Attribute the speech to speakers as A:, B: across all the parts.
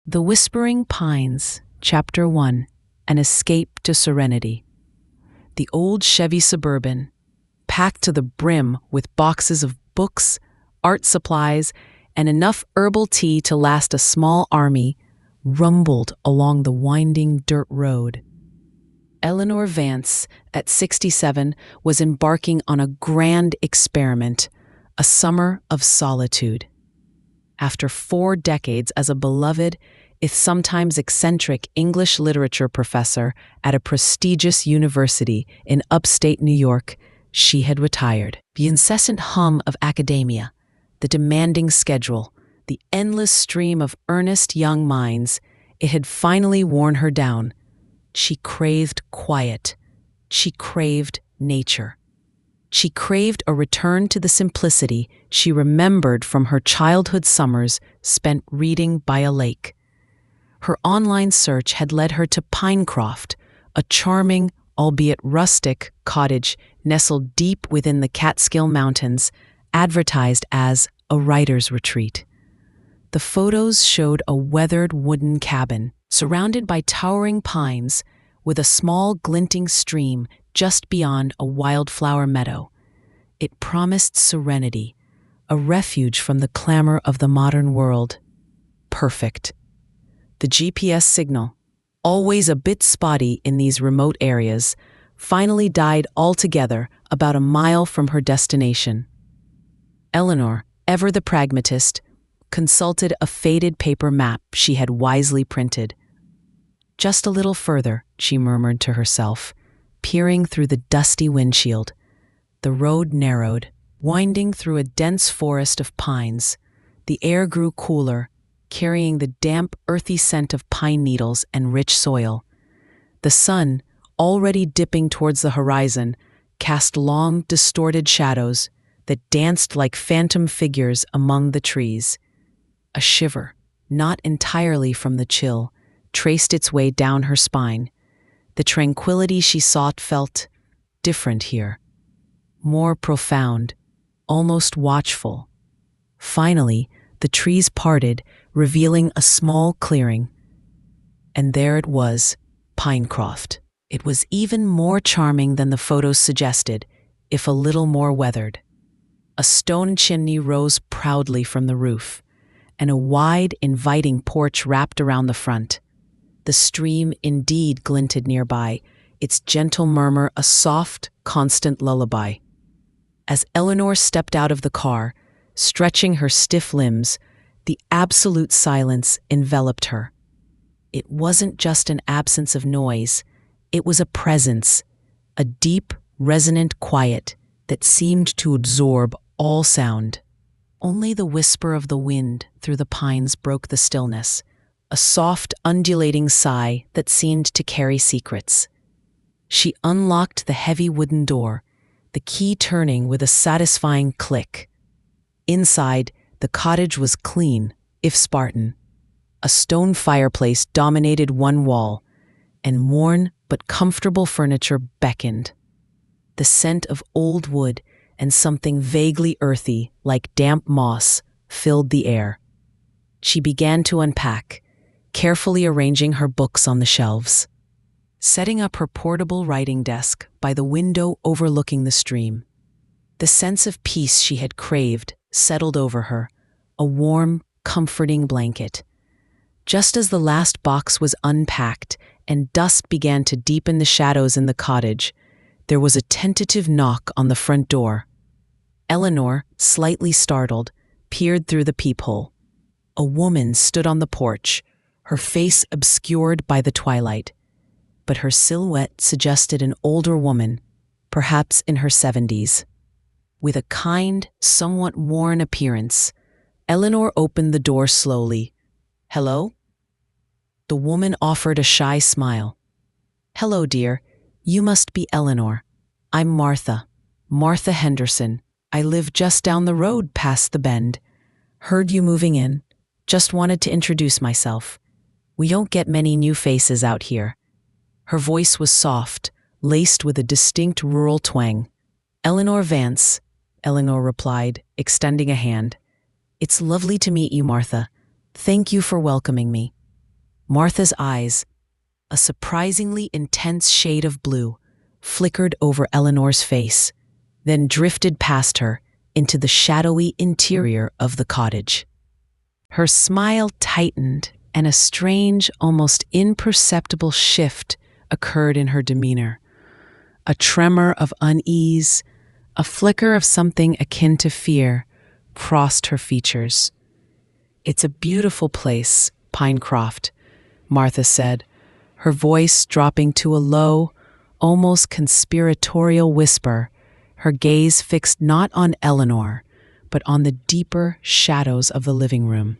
A: The Whispering Pines, Chapter 1, An Escape to Serenity. The old Chevy Suburban, packed to the brim with boxes of books, art supplies, and enough herbal tea to last a small army, rumbled along the winding dirt road. Eleanor Vance, at 67, was embarking on a grand experiment, a summer of solitude. After 4 decades as a beloved, if sometimes eccentric English literature professor at a prestigious university in upstate New York, she had retired. The incessant hum of academia, the demanding schedule, the endless stream of earnest young minds, it had finally worn her down. She craved quiet. She craved nature. She craved a return to the simplicity she remembered from her childhood summers spent reading by a lake. Her online search had led her to Pinecroft, a charming, albeit rustic, cottage nestled deep within the Catskill Mountains, advertised as a writer's retreat. The photos showed a weathered wooden cabin, surrounded by towering pines, with a small glinting stream just beyond a wildflower meadow. It promised serenity, a refuge from the clamor of the modern world. Perfect. The GPS signal, always a bit spotty in these remote areas, finally died altogether about a mile from her destination. Eleanor, ever the pragmatist, consulted a faded paper map she had wisely printed. Just a little further, she murmured to herself, peering through the dusty windshield. The road narrowed, winding through a dense forest of pines. The air grew cooler, carrying the damp, earthy scent of pine needles and rich soil. The sun, already dipping towards the horizon, cast long, distorted shadows that danced like phantom figures among the trees. A shiver, not entirely from the chill, traced its way down her spine. The tranquility she sought felt different here, more profound, almost watchful. Finally, the trees parted, revealing a small clearing. And there it was, Pinecroft. It was even more charming than the photos suggested, if a little more weathered. A stone chimney rose proudly from the roof, and a wide, inviting porch wrapped around the front. The stream indeed glinted nearby, its gentle murmur a soft, constant lullaby. As Eleanor stepped out of the car, stretching her stiff limbs, the absolute silence enveloped her. It wasn't just an absence of noise, it was a presence, a deep, resonant quiet that seemed to absorb all sound. Only the whisper of the wind through the pines broke the stillness, a soft, undulating sigh that seemed to carry secrets. She unlocked the heavy wooden door, the key turning with a satisfying click. Inside, the cottage was clean, if Spartan. A stone fireplace dominated one wall, and worn but comfortable furniture beckoned. The scent of old wood and something vaguely earthy, like damp moss, filled the air. She began to unpack, carefully arranging her books on the shelves, setting up her portable writing desk by the window overlooking the stream. The sense of peace she had craved settled over her, a warm, comforting blanket. Just as the last box was unpacked and dusk began to deepen the shadows in the cottage, there was a tentative knock on the front door. Eleanor, slightly startled, peered through the peephole. A woman stood on the porch, her face obscured by the twilight, but her silhouette suggested an older woman, perhaps in her 70s. With a kind, somewhat worn appearance, Eleanor opened the door slowly. "Hello?" The woman offered a shy smile. "Hello, dear. You must be Eleanor. I'm Martha. Martha Henderson. I live just down the road past the bend. Heard you moving in. Just wanted to introduce myself. We don't get many new faces out here." Her voice was soft, laced with a distinct rural twang. "Eleanor Vance," Eleanor replied, extending a hand. "It's lovely to meet you, Martha. Thank you for welcoming me." Martha's eyes, a surprisingly intense shade of blue, flickered over Eleanor's face, then drifted past her into the shadowy interior of the cottage. Her smile tightened, and a strange, almost imperceptible shift occurred in her demeanor. A tremor of unease, a flicker of something akin to fear, crossed her features. "It's a beautiful place, Pinecroft," Martha said, her voice dropping to a low, almost conspiratorial whisper, her gaze fixed not on Eleanor, but on the deeper shadows of the living room.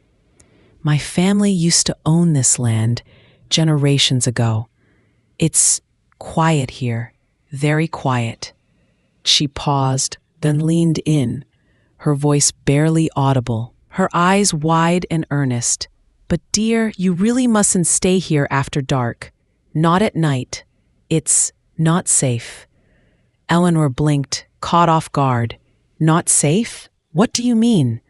A: "My family used to own this land generations ago. It's quiet here, very quiet." She paused, then leaned in, her voice barely audible, her eyes wide and earnest. "But dear, you really mustn't stay here after dark. Not at night. It's not safe." Eleanor blinked, caught off guard. "Not safe? What do you mean?"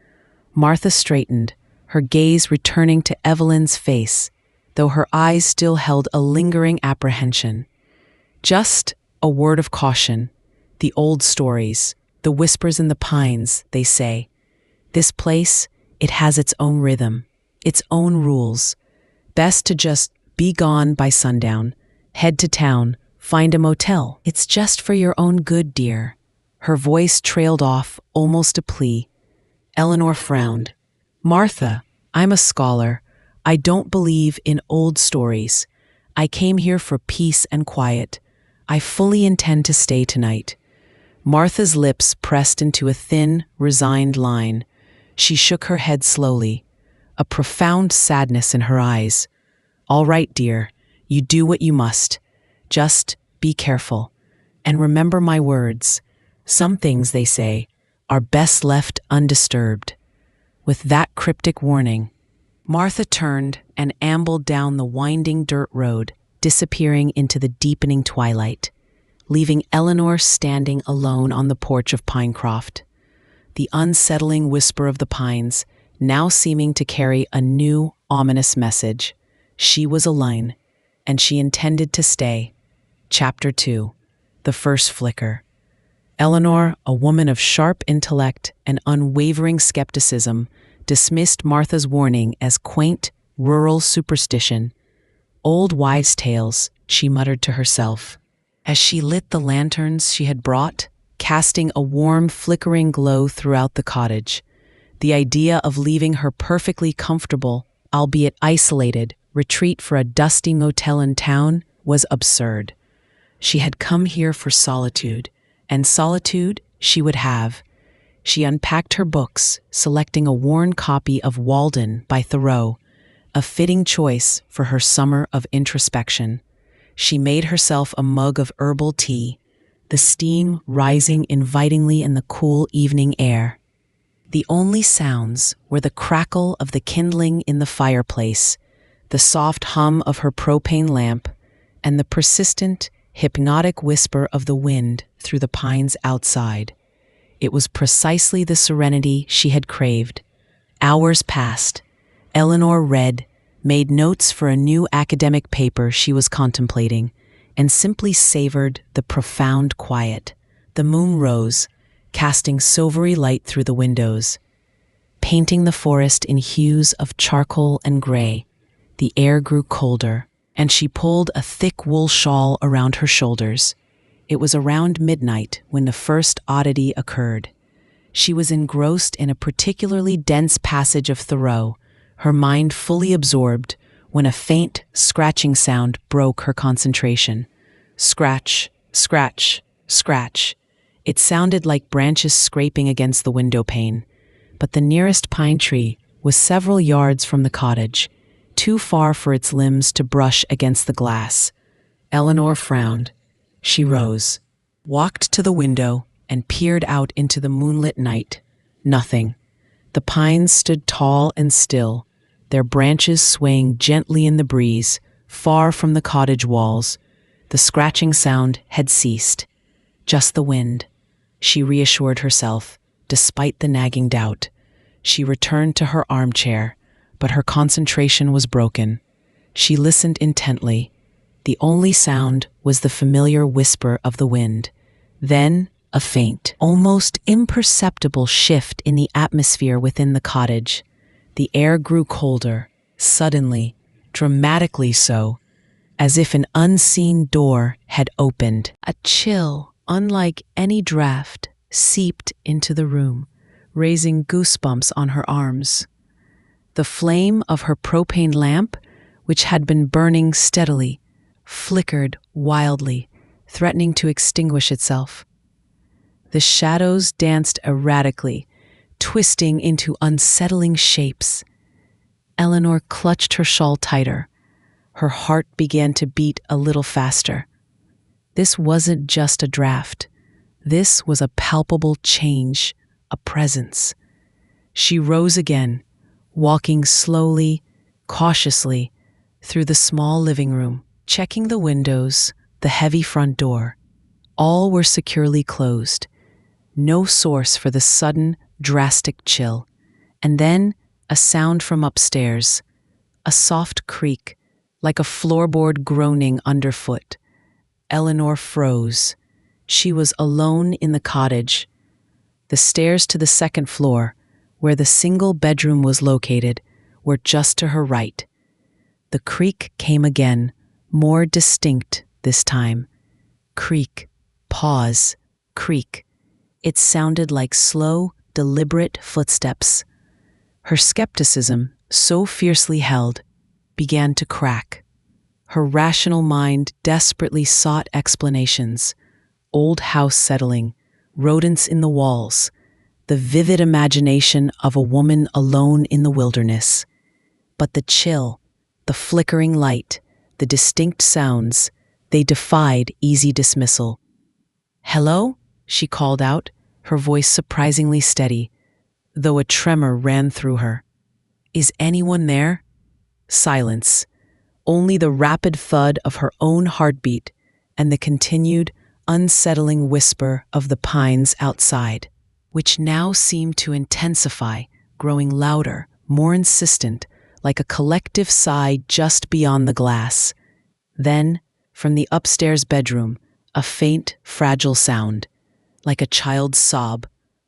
A: Martha straightened, her gaze returning to Evelyn's face, though her eyes still held a lingering apprehension. "Just a word of caution. The old stories, the whispers in the pines, they say. This place, it has its own rhythm, its own rules. Best to just be gone by sundown, head to town, find a motel. It's just for your own good, dear." Her voice trailed off, almost a plea. Eleanor frowned. "Martha, I'm a scholar. I don't believe in old stories. I came here for peace and quiet. I fully intend to stay tonight." Martha's lips pressed into a thin, resigned line. She shook her head slowly, a profound sadness in her eyes. "All right, dear, you do what you must. Just be careful. And remember my words. Some things, they say, are best left undisturbed." With that cryptic warning, Martha turned and ambled down the winding dirt road, disappearing into the deepening twilight, leaving Eleanor standing alone on the porch of Pinecroft. The unsettling whisper of the pines, now seeming to carry a new, ominous message. She was alone, and she intended to stay. Chapter 2. The First Flicker. Eleanor, a woman of sharp intellect and unwavering skepticism, dismissed Martha's warning as quaint, rural superstition. "Old wives' tales," she muttered to herself, as she lit the lanterns she had brought, casting a warm, flickering glow throughout the cottage. The idea of leaving her perfectly comfortable, albeit isolated, retreat for a dusty motel in town was absurd. She had come here for solitude, and solitude she would have. She unpacked her books, selecting a worn copy of Walden by Thoreau, a fitting choice for her summer of introspection. She made herself a mug of herbal tea, the steam rising invitingly in the cool evening air. The only sounds were the crackle of the kindling in the fireplace, the soft hum of her propane lamp, and the persistent, hypnotic whisper of the wind through the pines outside. It was precisely the serenity she had craved. Hours passed. Eleanor read, made notes for a new academic paper she was contemplating, and simply savored the profound quiet. The moon rose, casting silvery light through the windows, painting the forest in hues of charcoal and gray. The air grew colder, and she pulled a thick wool shawl around her shoulders. It was around midnight when the first oddity occurred. She was engrossed in a particularly dense passage of Thoreau, her mind fully absorbed, when a faint, scratching sound broke her concentration. Scratch, scratch, scratch. It sounded like branches scraping against the window pane, but the nearest pine tree was several yards from the cottage, too far for its limbs to brush against the glass. Eleanor frowned. She rose, walked to the window, and peered out into the moonlit night. Nothing. The pines stood tall and still, their branches swaying gently in the breeze, far from the cottage walls. The scratching sound had ceased. Just the wind. She reassured herself, despite the nagging doubt. She returned to her armchair, but her concentration was broken. She listened intently. The only sound was the familiar whisper of the wind. Then, a faint, almost imperceptible shift in the atmosphere within the cottage. The air grew colder, suddenly, dramatically so, as if an unseen door had opened. A chill, unlike any draft, seeped into the room, raising goosebumps on her arms. The flame of her propane lamp, which had been burning steadily, flickered wildly, threatening to extinguish itself. The shadows danced erratically, twisting into unsettling shapes. Eleanor clutched her shawl tighter. Her heart began to beat a little faster. This wasn't just a draft. This was a palpable change, a presence. She rose again, walking slowly, cautiously, through the small living room, checking the windows, the heavy front door. All were securely closed. No source for the sudden, drastic chill. And then a sound from upstairs, a soft creak, like a floorboard groaning underfoot. Eleanor froze. She was alone in the cottage. The stairs to the second floor, where the single bedroom was located, were just to her right. The creak came again, more distinct this time. Creak, pause, creak. It sounded like slow, deliberate footsteps. Her skepticism, so fiercely held, began to crack. Her rational mind desperately sought explanations. Old house settling, rodents in the walls, the vivid imagination of a woman alone in the wilderness. But the chill, the flickering light, the distinct sounds, they defied easy dismissal. "Hello?" she called out, her voice surprisingly steady, though a tremor ran through her. "Is anyone there?" Silence. Only the rapid thud of her own heartbeat and the continued, unsettling whisper of the pines outside, which now seemed to intensify, growing louder, more insistent, like a collective sigh just beyond the glass. Then, from the upstairs bedroom, a faint, fragile sound, like a child's sob,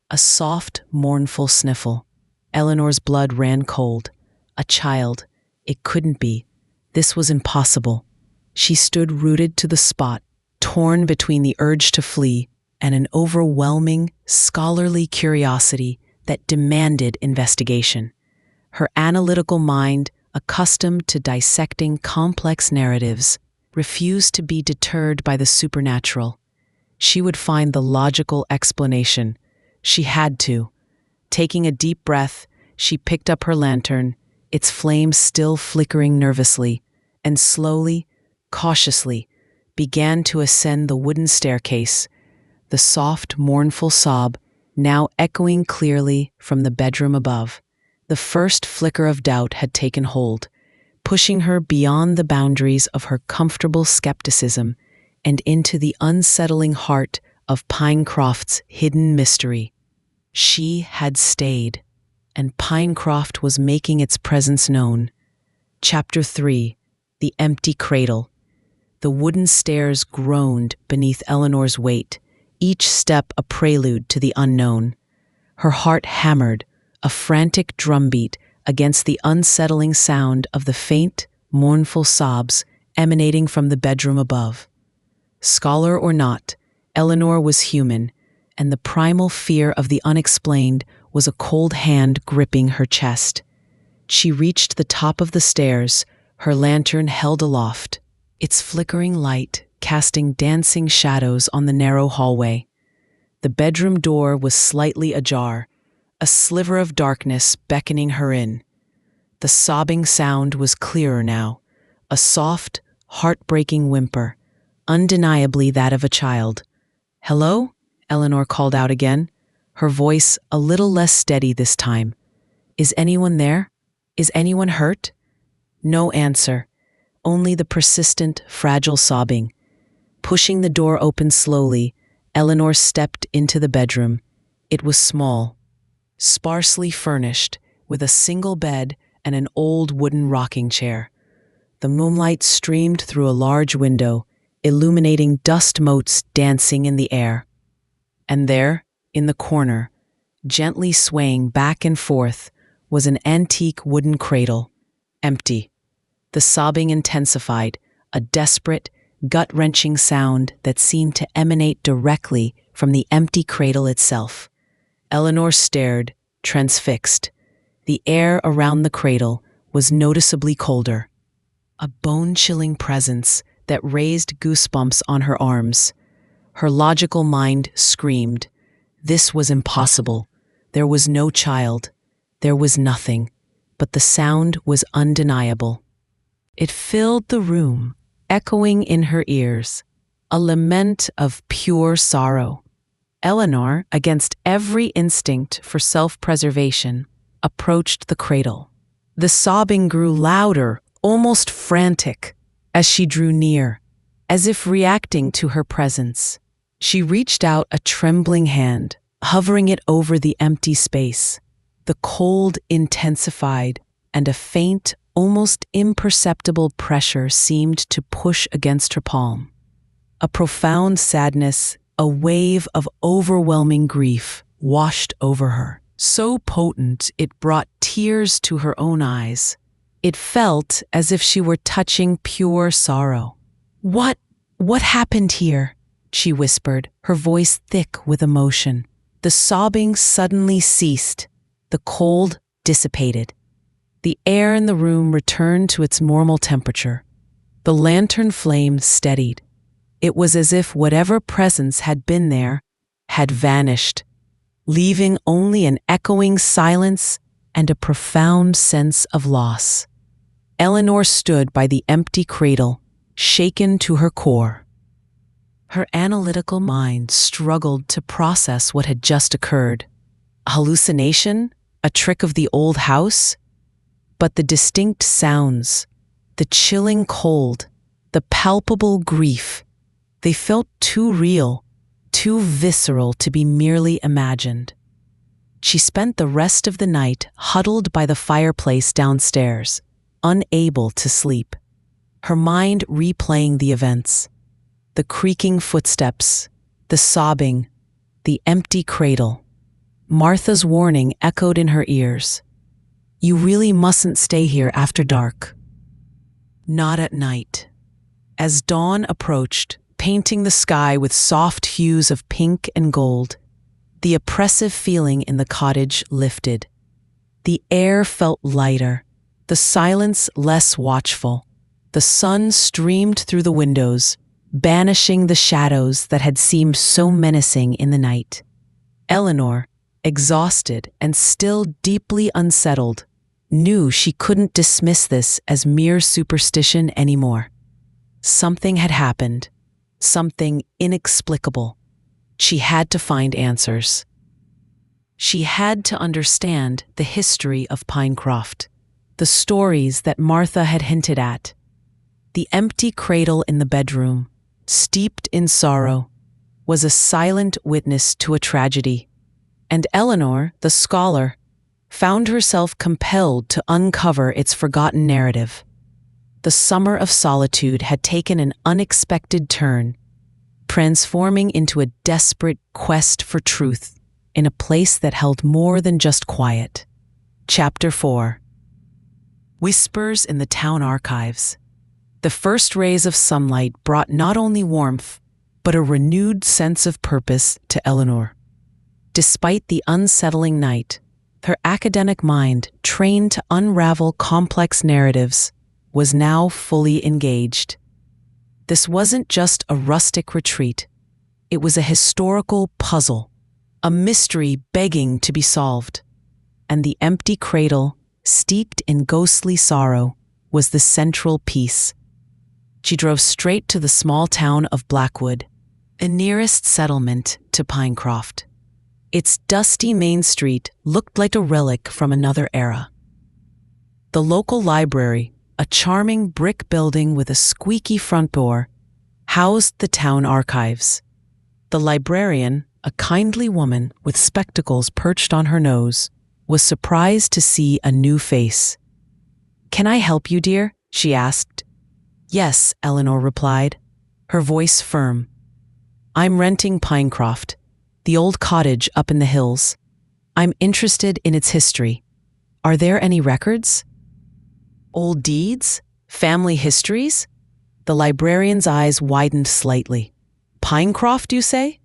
A: a soft, mournful sniffle. Eleanor's blood ran cold. A child. It couldn't be. This was impossible. She stood rooted to the spot, torn between the urge to flee and an overwhelming, scholarly curiosity that demanded investigation. Her analytical mind, accustomed to dissecting complex narratives, refused to be deterred by the supernatural. She would find the logical explanation. She had to. Taking a deep breath, she picked up her lantern, its flame still flickering nervously, and slowly, cautiously, began to ascend the wooden staircase, the soft, mournful sob now echoing clearly from the bedroom above. The first flicker of doubt had taken hold, pushing her beyond the boundaries of her comfortable skepticism and into the unsettling heart of Pinecroft's hidden mystery. She had stayed, and Pinecroft was making its presence known. Chapter 3. The Empty Cradle. The wooden stairs groaned beneath Eleanor's weight, each step a prelude to the unknown. Her heart hammered, a frantic drumbeat against the unsettling sound of the faint, mournful sobs emanating from the bedroom above. Scholar or not, Eleanor was human, and the primal fear of the unexplained was a cold hand gripping her chest. She reached the top of the stairs, her lantern held aloft, its flickering light casting dancing shadows on the narrow hallway. The bedroom door was slightly ajar, a sliver of darkness beckoning her in. The sobbing sound was clearer now, a soft, heartbreaking whimper, undeniably that of a child. "Hello?" Eleanor called out again, her voice a little less steady this time. "Is anyone there? Is anyone hurt?" No answer, only the persistent, fragile sobbing. Pushing the door open slowly, Eleanor stepped into the bedroom. It was small, sparsely furnished, with a single bed and an old wooden rocking chair. The moonlight streamed through a large window, illuminating dust motes dancing in the air. And there, in the corner, gently swaying back and forth, was an antique wooden cradle, empty. The sobbing intensified, a desperate, gut-wrenching sound that seemed to emanate directly from the empty cradle itself. Eleanor stared, transfixed. The air around the cradle was noticeably colder. A bone-chilling presence that raised goosebumps on her arms. Her logical mind screamed. This was impossible. There was no child. There was nothing. But the sound was undeniable. It filled the room, echoing in her ears, a lament of pure sorrow. Eleanor, against every instinct for self-preservation, approached the cradle. The sobbing grew louder, almost frantic, as she drew near, as if reacting to her presence. She reached out a trembling hand, hovering it over the empty space. The cold intensified, and a faint, almost imperceptible pressure seemed to push against her palm. A profound sadness, a wave of overwhelming grief, washed over her, so potent it brought tears to her own eyes. It felt as if she were touching pure sorrow. What happened here?" she whispered, her voice thick with emotion. The sobbing suddenly ceased. The cold dissipated. The air in the room returned to its normal temperature. The lantern flame steadied. It was as if whatever presence had been there had vanished, leaving only an echoing silence and a profound sense of loss. Eleanor stood by the empty cradle, shaken to her core. Her analytical mind struggled to process what had just occurred. A hallucination? A trick of the old house? But the distinct sounds, the chilling cold, the palpable grief, they felt too real, too visceral to be merely imagined. She spent the rest of the night huddled by the fireplace downstairs, unable to sleep, her mind replaying the events. The creaking footsteps, the sobbing, the empty cradle. Martha's warning echoed in her ears. You really mustn't stay here after dark. Not at night. As dawn approached, painting the sky with soft hues of pink and gold, the oppressive feeling in the cottage lifted. The air felt lighter, the silence less watchful. The sun streamed through the windows, banishing the shadows that had seemed so menacing in the night. Eleanor, exhausted and still deeply unsettled, knew she couldn't dismiss this as mere superstition anymore. Something had happened, something inexplicable. She had to find answers. She had to understand the history of Pinecroft, the stories that Martha had hinted at. The empty cradle in the bedroom, steeped in sorrow, was a silent witness to a tragedy. And Eleanor, the scholar, found herself compelled to uncover its forgotten narrative. The summer of solitude had taken an unexpected turn, transforming into a desperate quest for truth in a place that held more than just quiet. Chapter 4. Whispers in the Town Archives. The first rays of sunlight brought not only warmth, but a renewed sense of purpose to Eleanor. Despite the unsettling night, her academic mind, trained to unravel complex narratives, was now fully engaged. This wasn't just a rustic retreat. It was a historical puzzle, a mystery begging to be solved. And the empty cradle, steeped in ghostly sorrow, was the central piece. She drove straight to the small town of Blackwood, the nearest settlement to Pinecroft. Its dusty main street looked like a relic from another era. The local library, a charming brick building with a squeaky front door, housed the town archives. The librarian, a kindly woman with spectacles perched on her nose, was surprised to see a new face. "Can I help you, dear?" she asked, Yes, Eleanor replied, her voice firm. I'm renting Pinecroft, the old cottage up in the hills. I'm interested in its history. Are there any records? Old deeds? Family histories? The librarian's eyes widened slightly. Pinecroft, you say?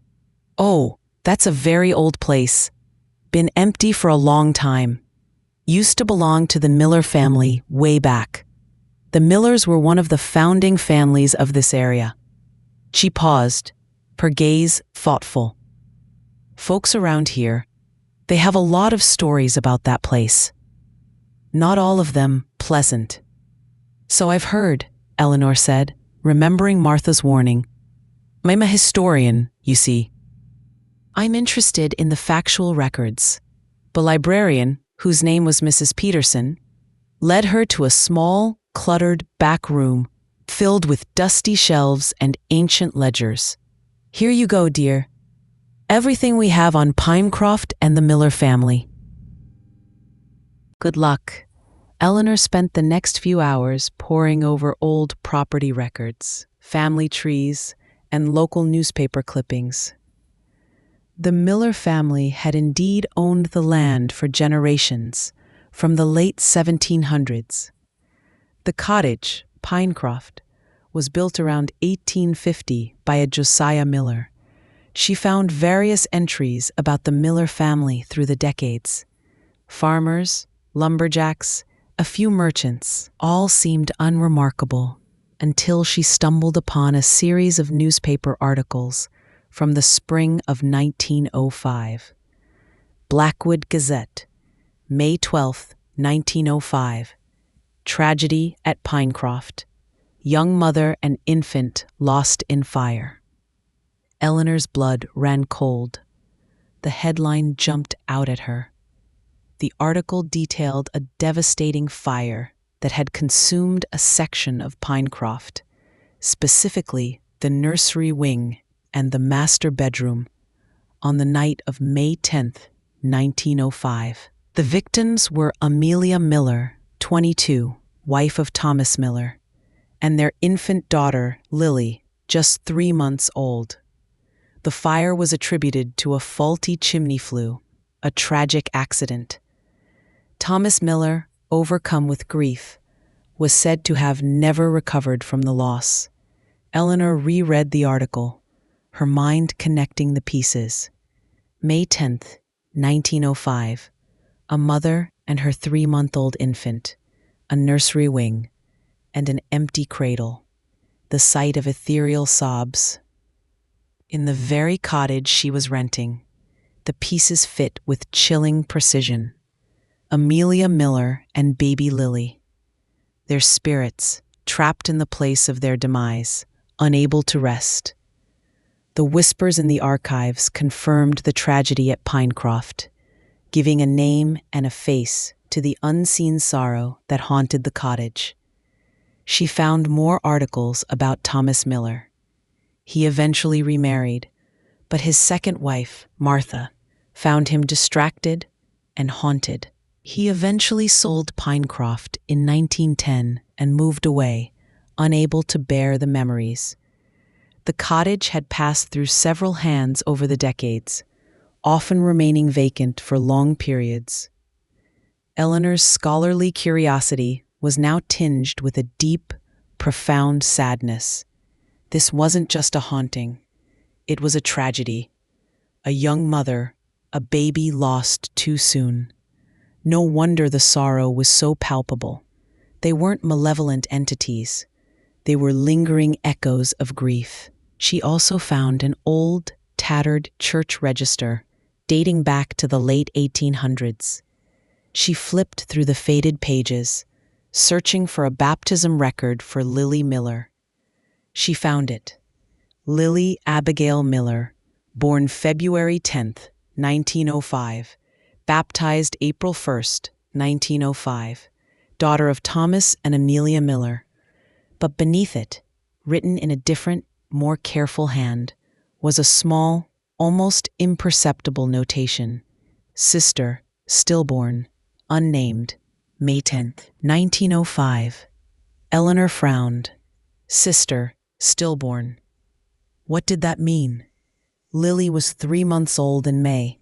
A: Oh, that's a very old place. Been empty for a long time. Used to belong to the Miller family way back. The Millers were one of the founding families of this area. She paused, her gaze thoughtful. Folks around here, they have a lot of stories about that place. Not all of them pleasant. So I've heard, Eleanor said, remembering Martha's warning. I'm a historian, you see. I'm interested in the factual records. The librarian, whose name was Mrs. Peterson, led her to a small, cluttered back room filled with dusty shelves and ancient ledgers. Here you go, dear. Everything we have on Pinecroft and the Miller family. Good luck. Eleanor spent the next few hours poring over old property records, family trees, and local newspaper clippings. The Miller family had indeed owned the land for generations, from the late 1700s. The cottage, Pinecroft, was built around 1850 by a Josiah Miller. She found various entries about the Miller family through the decades. Farmers, lumberjacks, a few merchants, all seemed unremarkable until she stumbled upon a series of newspaper articles from the spring of 1905. Blackwood Gazette, May 12, 1905. Tragedy at Pinecroft. Young mother and infant lost in fire. Eleanor's blood ran cold. The headline jumped out at her. The article detailed a devastating fire that had consumed a section of Pinecroft, specifically the nursery wing and the master bedroom, on the night of May 10th, 1905. The victims were Amelia Miller, 22, wife of Thomas Miller, and their infant daughter, Lily, just 3 months old. The fire was attributed to a faulty chimney flue, a tragic accident. Thomas Miller, overcome with grief, was said to have never recovered from the loss. Eleanor reread the article, her mind connecting the pieces. May 10th, 1905. A mother and her 3-month-old infant, a nursery wing, and an empty cradle, the site of ethereal sobs. In the very cottage she was renting, the pieces fit with chilling precision. Amelia Miller and baby Lily, their spirits trapped in the place of their demise, unable to rest. The whispers in the archives confirmed the tragedy at Pinecroft, giving a name and a face to the unseen sorrow that haunted the cottage. She found more articles about Thomas Miller. He eventually remarried, but his second wife, Martha, found him distracted and haunted. He eventually sold Pinecroft in 1910 and moved away, unable to bear the memories. The cottage had passed through several hands over the decades, often remaining vacant for long periods. Eleanor's scholarly curiosity was now tinged with a deep, profound sadness. This wasn't just a haunting. It was a tragedy. A young mother, a baby lost too soon. No wonder the sorrow was so palpable. They weren't malevolent entities. They were lingering echoes of grief. She also found an old, tattered church register dating back to the late 1800s. She flipped through the faded pages, searching for a baptism record for Lily Miller. She found it. Lily Abigail Miller, born February 10th, 1905, baptized April 1st, 1905, daughter of Thomas and Amelia Miller. But beneath it, written in a different, more careful hand, was a small, almost imperceptible notation. Sister, stillborn, unnamed, May 10th, 1905. Eleanor frowned. Sister, stillborn. What did that mean? Lily was 3 months old in May,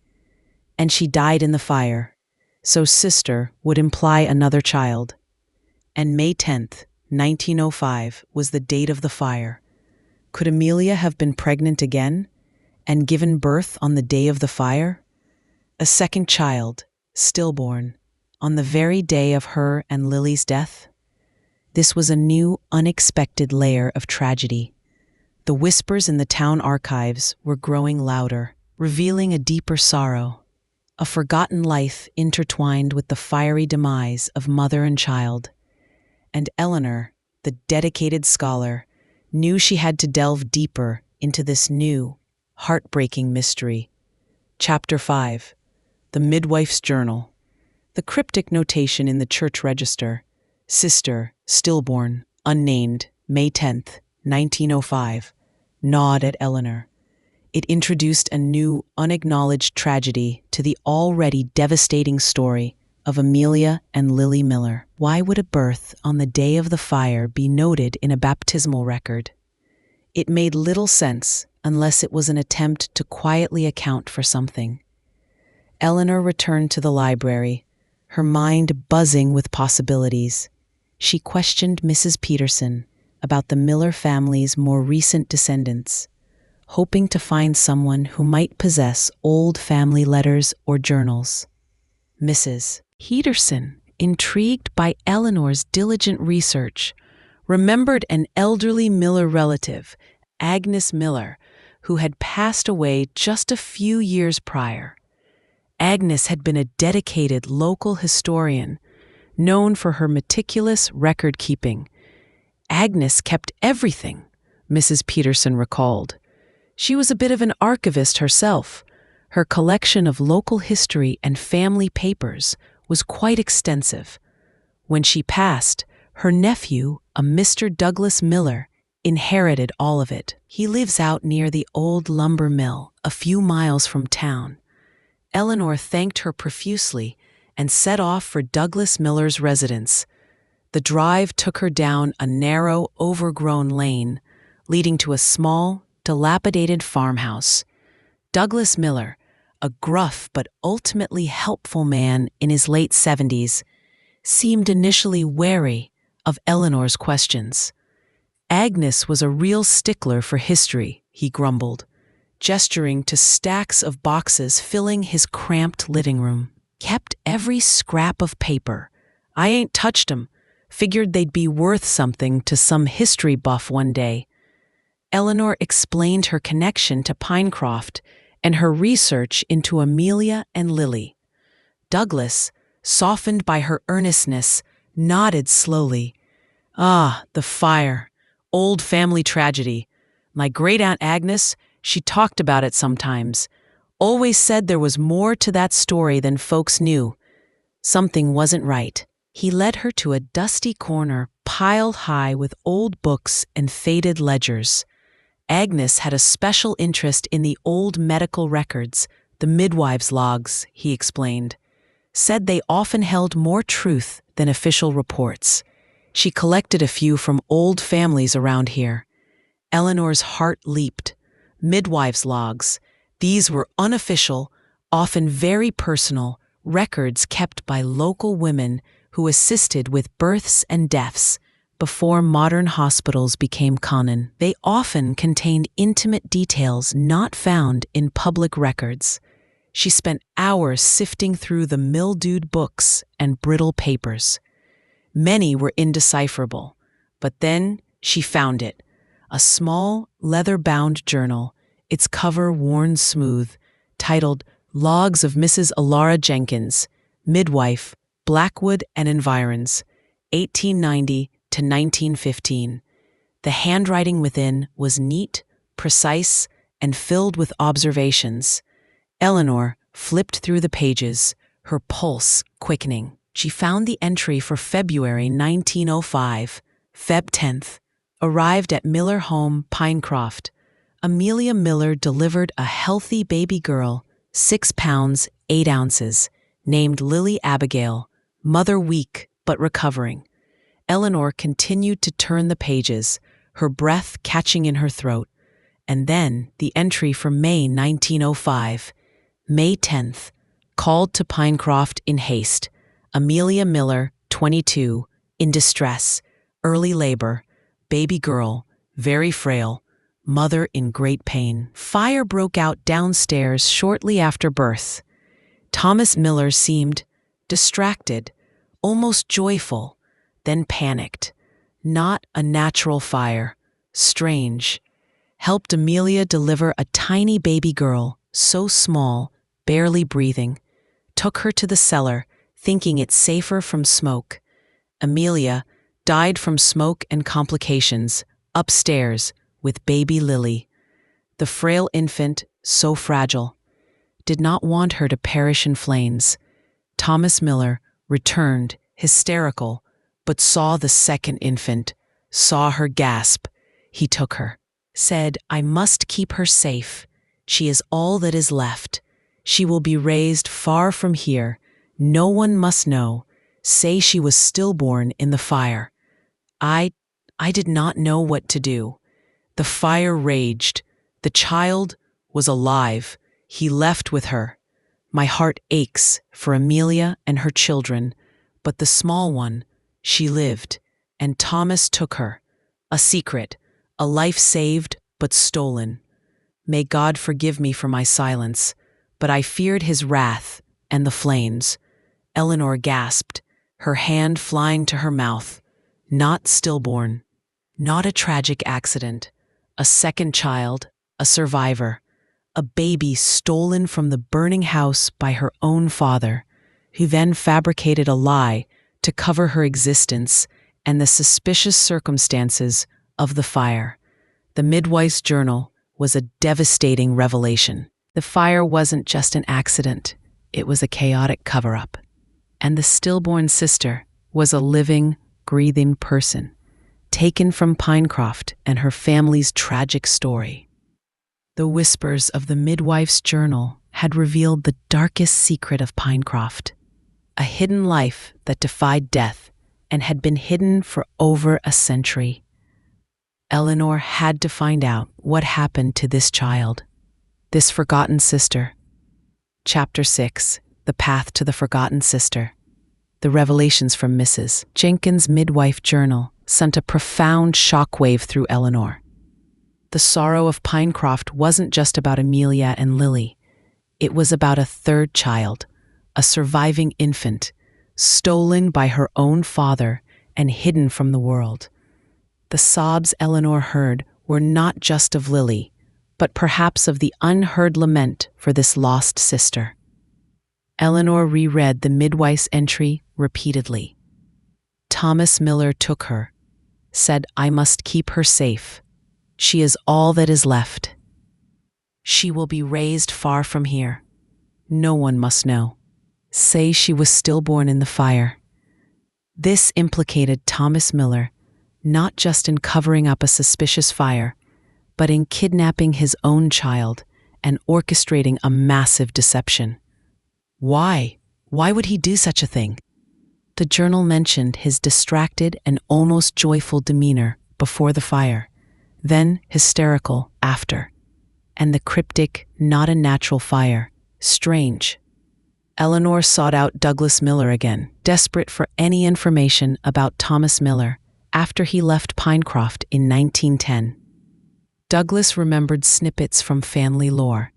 A: and she died in the fire, so sister would imply another child. And May 10th, 1905 was the date of the fire. Could Amelia have been pregnant again and given birth on the day of the fire? A second child, stillborn, on the very day of her and Lily's death? This was a new, unexpected layer of tragedy. The whispers in the town archives were growing louder, revealing a deeper sorrow, a forgotten life intertwined with the fiery demise of mother and child. And Eleanor, the dedicated scholar, knew she had to delve deeper into this new, heartbreaking mystery. Chapter 5. The Midwife's Journal. The cryptic notation in the church register, Sister, stillborn, unnamed, May 10th, 1905, gnawed at Eleanor. It introduced a new, unacknowledged tragedy to the already devastating story of Amelia and Lily Miller. Why would a birth on the day of the fire be noted in a baptismal record? It made little sense unless it was an attempt to quietly account for something. Eleanor returned to the library, her mind buzzing with possibilities. She questioned Mrs. Peterson about the Miller family's more recent descendants, hoping to find someone who might possess old family letters or journals. Mrs. Peterson, intrigued by Eleanor's diligent research, remembered an elderly Miller relative, Agnes Miller, who had passed away just a few years prior. Agnes had been a dedicated local historian, known for her meticulous record-keeping. Agnes kept everything, Mrs. Peterson recalled. She was a bit of an archivist herself. Her collection of local history and family papers was quite extensive. When she passed, her nephew, a Mr. Douglas Miller, inherited all of it. He lives out near the old lumber mill, a few miles from town. Eleanor thanked her profusely and set off for Douglas Miller's residence. The drive took her down a narrow, overgrown lane, leading to a small, dilapidated farmhouse. Douglas Miller, a gruff but ultimately helpful man in his late 70s, seemed initially wary of Eleanor's questions. Agnes was a real stickler for history, he grumbled, gesturing to stacks of boxes filling his cramped living room. Kept every scrap of paper. I ain't touched 'em. Figured they'd be worth something to some history buff one day. Eleanor explained her connection to Pinecroft and her research into Amelia and Lily. Douglas, softened by her earnestness, nodded slowly. Ah, the fire. Old family tragedy. My great-aunt Agnes, she talked about it sometimes. Always said there was more to that story than folks knew. Something wasn't right. He led her to a dusty corner piled high with old books and faded ledgers. Agnes had a special interest in the old medical records, the midwives' logs, he explained. Said they often held more truth than official reports. She collected a few from old families around here. Eleanor's heart leaped. Midwives' logs. These were unofficial, often very personal, records kept by local women who assisted with births and deaths before modern hospitals became common. They often contained intimate details not found in public records. She spent hours sifting through the mildewed books and brittle papers. Many were indecipherable, but then she found it, a small, leather-bound journal, its cover worn smooth, titled Logs of Mrs. Alara Jenkins, Midwife, Blackwood and Environs, 1890 to 1915. The handwriting within was neat, precise, and filled with observations. Eleanor flipped through the pages, her pulse quickening. She found the entry for February 1905, Feb 10th, arrived at Miller Home, Pinecroft. Amelia Miller delivered a healthy baby girl, 6 pounds, 8 ounces, named Lily Abigail, mother weak but recovering. Eleanor continued to turn the pages, her breath catching in her throat. And then the entry for May 1905. May 10th. Called to Pinecroft in haste. Amelia Miller, 22, in distress, early labor, baby girl, very frail, mother in great pain. Fire broke out downstairs shortly after birth. Thomas Miller seemed distracted, almost joyful, then panicked. Not a natural fire, strange. Helped Amelia deliver a tiny baby girl, so small, barely breathing. Took her to the cellar, thinking it safer from smoke. Amelia died from smoke and complications, upstairs, with baby Lily. The frail infant, so fragile, did not want her to perish in flames. Thomas Miller returned, hysterical, but saw the second infant, saw her gasp. He took her, said, "I must keep her safe. She is all that is left. She will be raised far from here. No one must know. Say she was stillborn in the fire." I did not know what to do. The fire raged. The child was alive. He left with her. My heart aches for Amelia and her children, but the small one, she lived, and Thomas took her. A secret, a life saved but stolen. May God forgive me for my silence, but I feared his wrath and the flames. Eleanor gasped, her hand flying to her mouth. Not stillborn, not a tragic accident, a second child, a survivor, a baby stolen from the burning house by her own father, who then fabricated a lie to cover her existence and the suspicious circumstances of the fire. The midwife's journal was a devastating revelation. The fire wasn't just an accident, it was a chaotic cover-up. And the stillborn sister was a living, breathing person, taken from Pinecroft and her family's tragic story. The whispers of the midwife's journal had revealed the darkest secret of Pinecroft, a hidden life that defied death and had been hidden for over a century. Eleanor had to find out what happened to this child, this forgotten sister. Chapter 6. The Path to the Forgotten Sister. The revelations from Mrs. Jenkins' midwife journal sent a profound shockwave through Eleanor. The sorrow of Pinecroft wasn't just about Amelia and Lily. It was about a third child, a surviving infant, stolen by her own father and hidden from the world. The sobs Eleanor heard were not just of Lily, but perhaps of the unheard lament for this lost sister. Eleanor reread the midwife's entry repeatedly. Thomas Miller took her, said, "I must keep her safe. She is all that is left. She will be raised far from here. No one must know. Say she was stillborn in the fire." This implicated Thomas Miller, not just in covering up a suspicious fire, but in kidnapping his own child and orchestrating a massive deception. Why? Why would he do such a thing? The journal mentioned his distracted and almost joyful demeanor before the fire, then hysterical after, and the cryptic, "not a natural fire." Strange. Eleanor sought out Douglas Miller again, desperate for any information about Thomas Miller after he left Pinecroft in 1910. Douglas remembered snippets from family lore.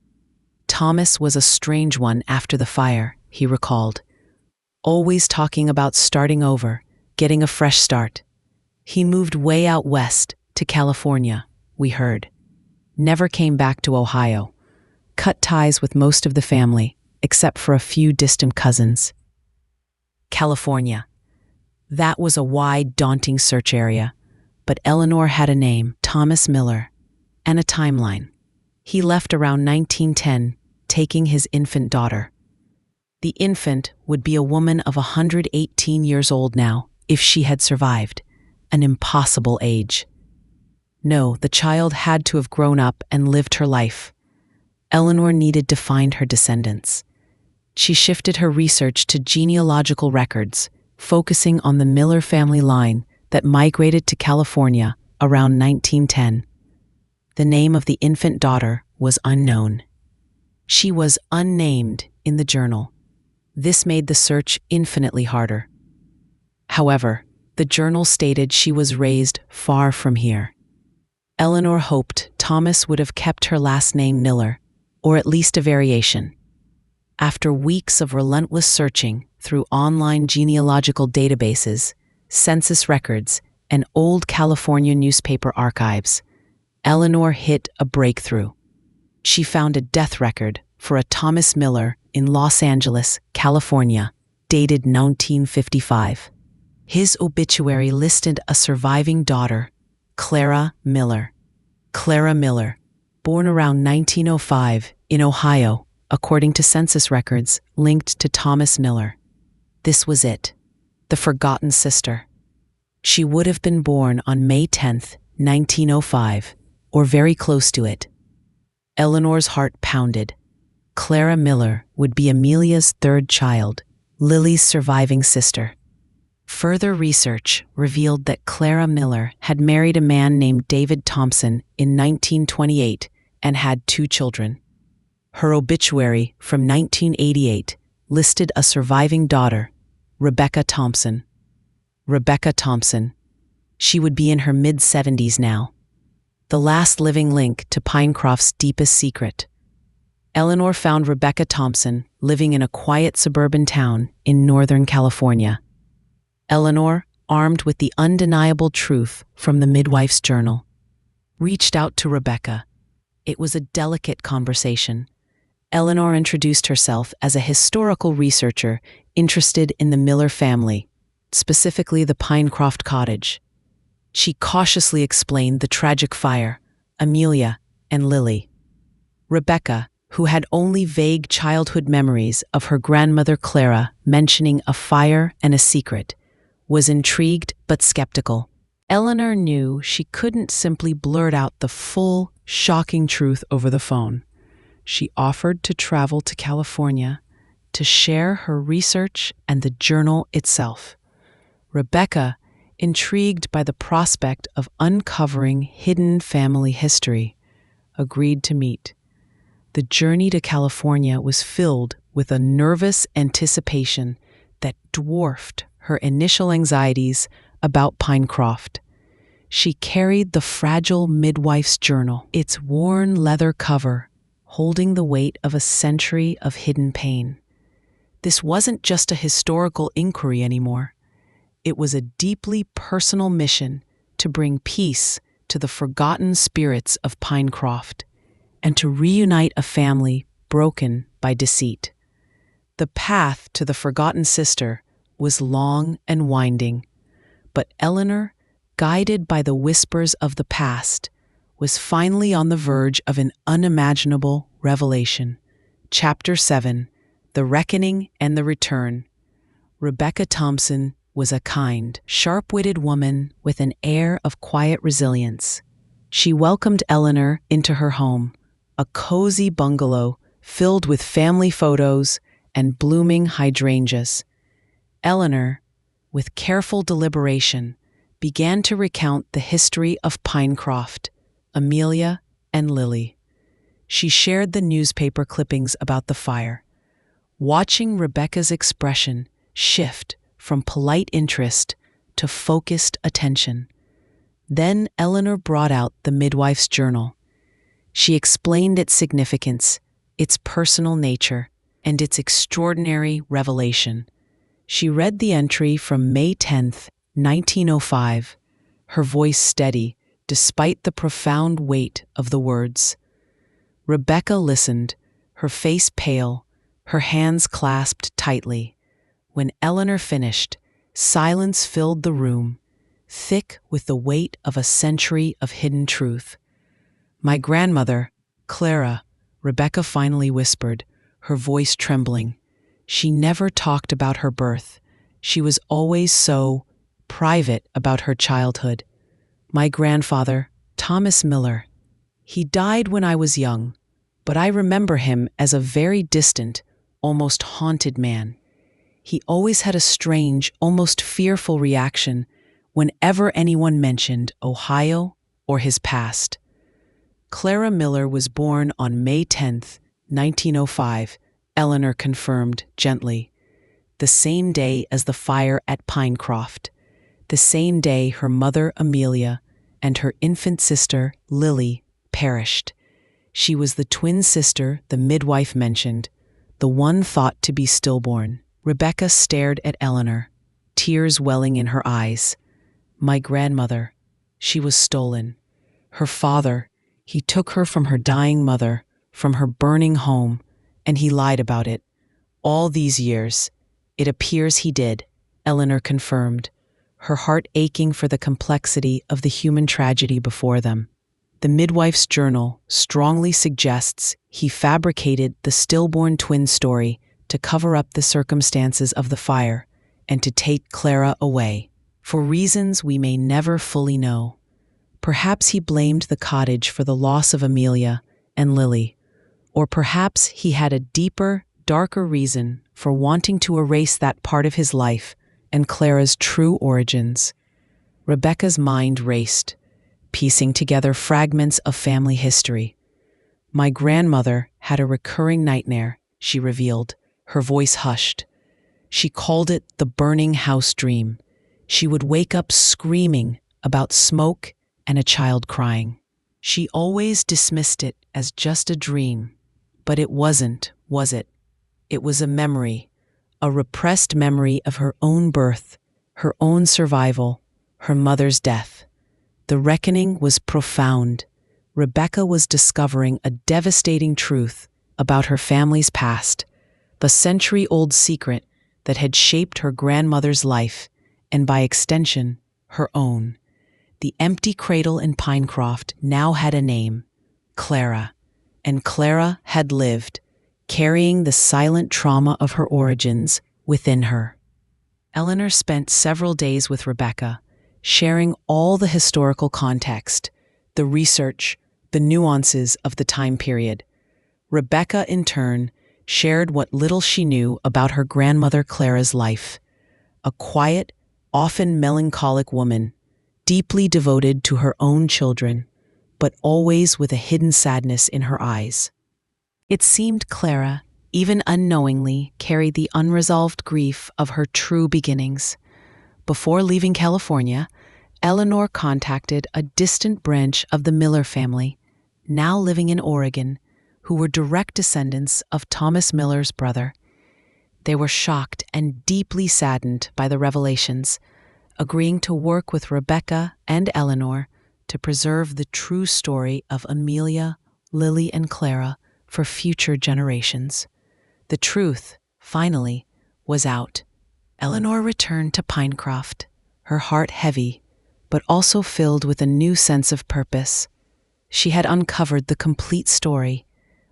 A: Thomas was a strange one after the fire, he recalled. Always talking about starting over, getting a fresh start. He moved way out west to California, we heard. Never came back to Ohio. Cut ties with most of the family, except for a few distant cousins. California. That was a wide, daunting search area, but Eleanor had a name, Thomas Miller, and a timeline. He left around 1910, taking his infant daughter. The infant would be a woman of 118 years old now, if she had survived. An impossible age. No, the child had to have grown up and lived her life. Eleanor needed to find her descendants. She shifted her research to genealogical records, focusing on the Miller family line that migrated to California around 1910. The name of the infant daughter was unknown. She was unnamed in the journal. This made the search infinitely harder. However, the journal stated she was raised far from here. Eleanor hoped Thomas would have kept her last name Miller, or at least a variation. After weeks of relentless searching through online genealogical databases, census records, and old California newspaper archives, Eleanor hit a breakthrough. She found a death record for a Thomas Miller in Los Angeles, California, dated 1955. His obituary listed a surviving daughter, Clara Miller. Clara Miller, born around 1905 in Ohio, according to census records linked to Thomas Miller. This was it, the forgotten sister. She would have been born on May 10, 1905, or very close to it. Eleanor's heart pounded. Clara Miller would be Amelia's third child, Lily's surviving sister. Further research revealed that Clara Miller had married a man named David Thompson in 1928 and had 2 children. Her obituary from 1988 listed a surviving daughter, Rebecca Thompson. Rebecca Thompson. She would be in her mid-70s now. The last living link to Pinecroft's deepest secret. Eleanor found Rebecca Thompson living in a quiet suburban town in Northern California. Eleanor, armed with the undeniable truth from the midwife's journal, reached out to Rebecca. It was a delicate conversation. Eleanor introduced herself as a historical researcher interested in the Miller family, specifically the Pinecroft cottage. She cautiously explained the tragic fire, Amelia, and Lily. Rebecca, who had only vague childhood memories of her grandmother Clara mentioning a fire and a secret, was intrigued but skeptical. Eleanor knew she couldn't simply blurt out the full, shocking truth over the phone. She offered to travel to California to share her research and the journal itself. Rebecca, intrigued by the prospect of uncovering hidden family history, agreed to meet. The journey to California was filled with a nervous anticipation that dwarfed her initial anxieties about Pinecroft. She carried the fragile midwife's journal, its worn leather cover, holding the weight of a century of hidden pain. This wasn't just a historical inquiry anymore. It was a deeply personal mission to bring peace to the forgotten spirits of Pinecroft and to reunite a family broken by deceit. The path to the forgotten sister was long and winding, but Eleanor, guided by the whispers of the past, was finally on the verge of an unimaginable revelation. Chapter 7, The Reckoning and the Return. Rebecca Thompson was a kind, sharp-witted woman with an air of quiet resilience. She welcomed Eleanor into her home, a cozy bungalow filled with family photos and blooming hydrangeas. Eleanor, with careful deliberation, began to recount the history of Pinecroft, Amelia, and Lily. She shared the newspaper clippings about the fire. Watching Rebecca's expression shift from polite interest to focused attention. Then Eleanor brought out the midwife's journal. She explained its significance, its personal nature, and its extraordinary revelation. She read the entry from May 10th, 1905, her voice steady despite the profound weight of the words. Rebecca listened, her face pale, her hands clasped tightly. When Eleanor finished, silence filled the room, thick with the weight of a century of hidden truth. "My grandmother, Clara," Rebecca finally whispered, her voice trembling. She never talked about her birth. She was always so private about her childhood. "My grandfather, Thomas Miller. He died when I was young, but I remember him as a very distant, almost haunted man. He always had a strange, almost fearful reaction whenever anyone mentioned Ohio or his past. Clara Miller was born on May 10th, 1905, Eleanor confirmed gently. The same day as the fire at Pinecroft. The same day her mother, Amelia, and her infant sister, Lily, perished. She was the twin sister the midwife mentioned, the one thought to be stillborn. Rebecca stared at Eleanor, tears welling in her eyes. My grandmother, she was stolen. Her father, he took her from her dying mother, from her burning home, and he lied about it. All these years, it appears he did, Eleanor confirmed, her heart aching for the complexity of the human tragedy before them. The midwife's journal strongly suggests he fabricated the stillborn twin story to cover up the circumstances of the fire and to take Clara away, for reasons we may never fully know. Perhaps he blamed the cottage for the loss of Amelia and Lily, or perhaps he had a deeper, darker reason for wanting to erase that part of his life and Clara's true origins. Rebecca's mind raced, piecing together fragments of family history. My grandmother had a recurring nightmare, she revealed, her voice hushed. She called it the burning house dream. She would wake up screaming about smoke and a child crying. She always dismissed it as just a dream, but it wasn't, was it? It was a memory, a repressed memory of her own birth, her own survival, her mother's death. The reckoning was profound. Rebecca was discovering a devastating truth about her family's past, the century-old secret that had shaped her grandmother's life, and by extension, her own. The empty cradle in Pinecroft now had a name, Clara, and Clara had lived, carrying the silent trauma of her origins within her. Eleanor spent several days with Rebecca, sharing all the historical context, the research, the nuances of the time period. Rebecca, in turn, shared what little she knew about her grandmother Clara's life. A quiet, often melancholic woman, deeply devoted to her own children, but always with a hidden sadness in her eyes. It seemed Clara, even unknowingly, carried the unresolved grief of her true beginnings. Before leaving California, Eleanor contacted a distant branch of the Miller family, now living in Oregon, who were direct descendants of Thomas Miller's brother. They were shocked and deeply saddened by the revelations, agreeing to work with Rebecca and Eleanor to preserve the true story of Amelia, Lily, and Clara for future generations. The truth, finally, was out. Eleanor returned to Pinecroft, her heart heavy, but also filled with a new sense of purpose. She had uncovered the complete story,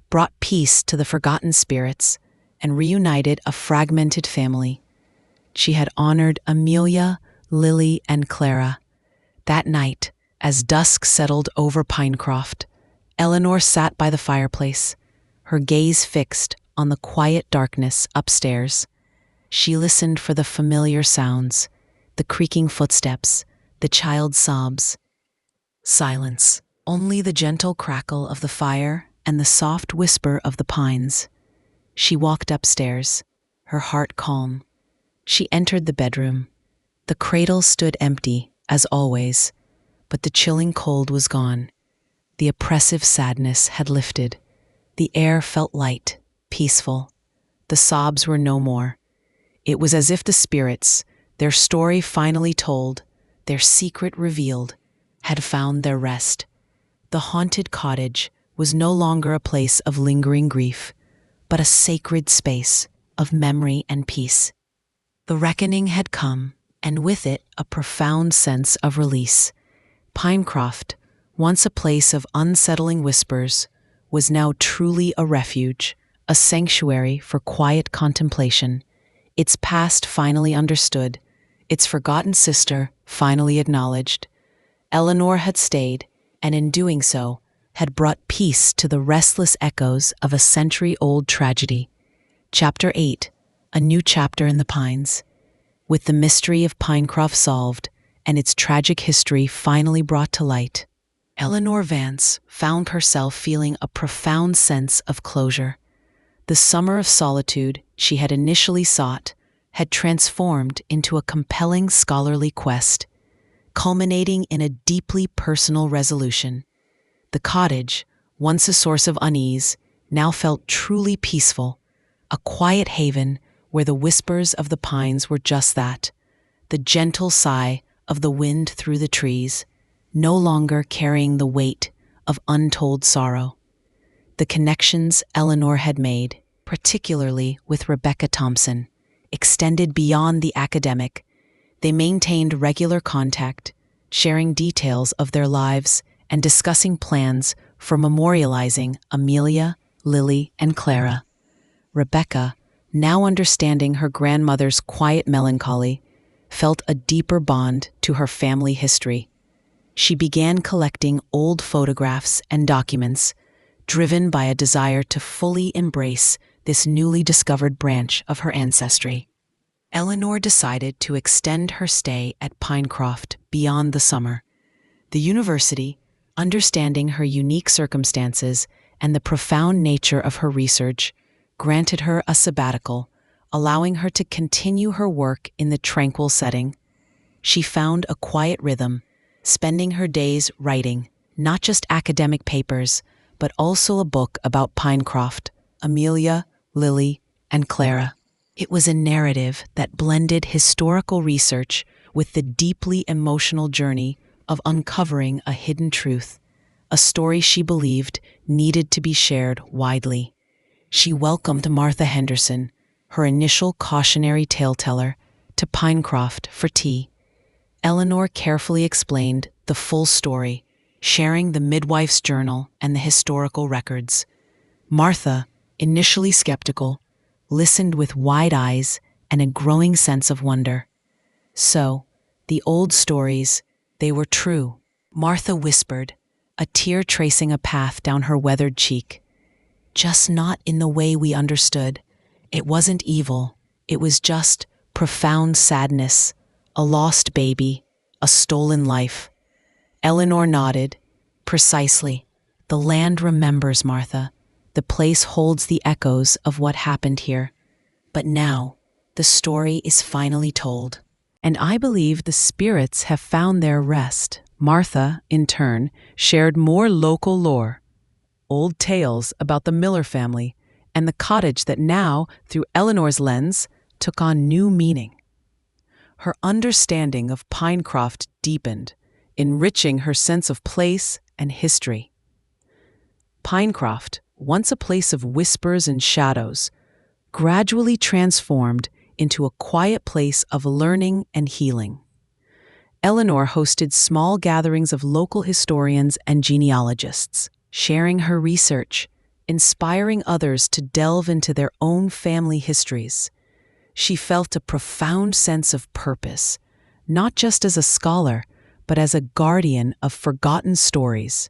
A: brought peace to the forgotten spirits, and reunited a fragmented family. She had honored Amelia, Lily, and Clara. That night, as dusk settled over Pinecroft, Eleanor sat by the fireplace, her gaze fixed on the quiet darkness upstairs. She listened for the familiar sounds, the creaking footsteps, the child's sobs. Silence, only the gentle crackle of the fire and the soft whisper of the pines. She walked upstairs, her heart calm. She entered the bedroom. The cradle stood empty, as always, but the chilling cold was gone. The oppressive sadness had lifted. The air felt light, peaceful. The sobs were no more. It was as if the spirits, their story finally told, their secret revealed, had found their rest. The haunted cottage was no longer a place of lingering grief, but a sacred space of memory and peace. The reckoning had come, and with it a profound sense of release. Pinecroft, once a place of unsettling whispers, was now truly a refuge, a sanctuary for quiet contemplation. Its past finally understood, its forgotten sister finally acknowledged. Eleanor had stayed, and in doing so, had brought peace to the restless echoes of a century-old tragedy. Chapter 8, a new chapter in the Pines. With the mystery of Pinecroft solved and its tragic history finally brought to light, Eleanor Vance found herself feeling a profound sense of closure. The summer of solitude she had initially sought had transformed into a compelling scholarly quest, culminating in a deeply personal resolution. The cottage, once a source of unease, now felt truly peaceful, a quiet haven where the whispers of the pines were just that, the gentle sigh of the wind through the trees, no longer carrying the weight of untold sorrow. The connections Eleanor had made, particularly with Rebecca Thompson, extended beyond the academic. They maintained regular contact, sharing details of their lives and discussing plans for memorializing Amelia, Lily, and Clara. Rebecca, now understanding her grandmother's quiet melancholy, felt a deeper bond to her family history. She began collecting old photographs and documents, driven by a desire to fully embrace this newly discovered branch of her ancestry. Eleanor decided to extend her stay at Pinecroft beyond the summer. The university, understanding her unique circumstances and the profound nature of her research, granted her a sabbatical, allowing her to continue her work in the tranquil setting. She found a quiet rhythm, spending her days writing, not just academic papers, but also a book about Pinecroft, Amelia, Lily, and Clara. It was a narrative that blended historical research with the deeply emotional journey of uncovering a hidden truth, a story she believed needed to be shared widely. She welcomed Martha Henderson, her initial cautionary tale-teller, to Pinecroft for tea. Eleanor carefully explained the full story, sharing the midwife's journal and the historical records. Martha, initially skeptical, listened with wide eyes and a growing sense of wonder. So, the old stories, they were true, Martha whispered, a tear tracing a path down her weathered cheek. Just not in the way we understood. It wasn't evil. It was just profound sadness, a lost baby, a stolen life. Eleanor nodded. Precisely. The land remembers, Martha. The place holds the echoes of what happened here. But now, the story is finally told. And I believe the spirits have found their rest. Martha, in turn, shared more local lore. Old tales about the Miller family and the cottage that now, through Eleanor's lens, took on new meaning. Her understanding of Pinecroft deepened, enriching her sense of place and history. Pinecroft, once a place of whispers and shadows, gradually transformed into a quiet place of learning and healing. Eleanor hosted small gatherings of local historians and genealogists, sharing her research, inspiring others to delve into their own family histories. She felt a profound sense of purpose, not just as a scholar, but as a guardian of forgotten stories.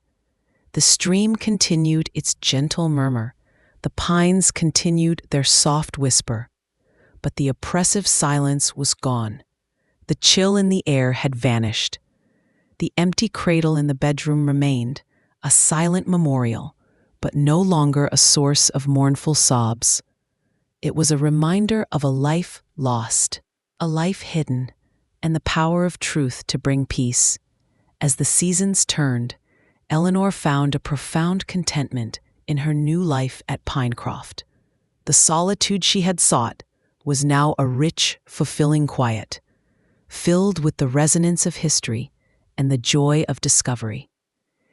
A: The stream continued its gentle murmur, the pines continued their soft whisper, but the oppressive silence was gone. The chill in the air had vanished. The empty cradle in the bedroom remained, a silent memorial, but no longer a source of mournful sobs. It was a reminder of a life lost, a life hidden, and the power of truth to bring peace. As the seasons turned, Eleanor found a profound contentment in her new life at Pinecroft. The solitude she had sought was now a rich, fulfilling quiet, filled with the resonance of history and the joy of discovery.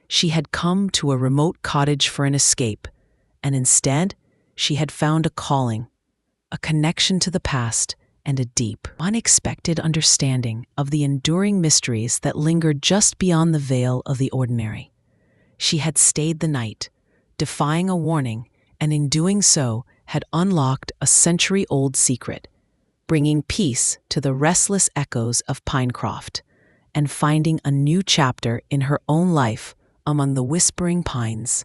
A: She had come to a remote cottage for an escape, and instead, she had found a calling, a connection to the past, and a deep, unexpected understanding of the enduring mysteries that lingered just beyond the veil of the ordinary. She had stayed the night, defying a warning, and in doing so had unlocked a century-old secret, bringing peace to the restless echoes of Pinecroft, and finding a new chapter in her own life among the whispering pines.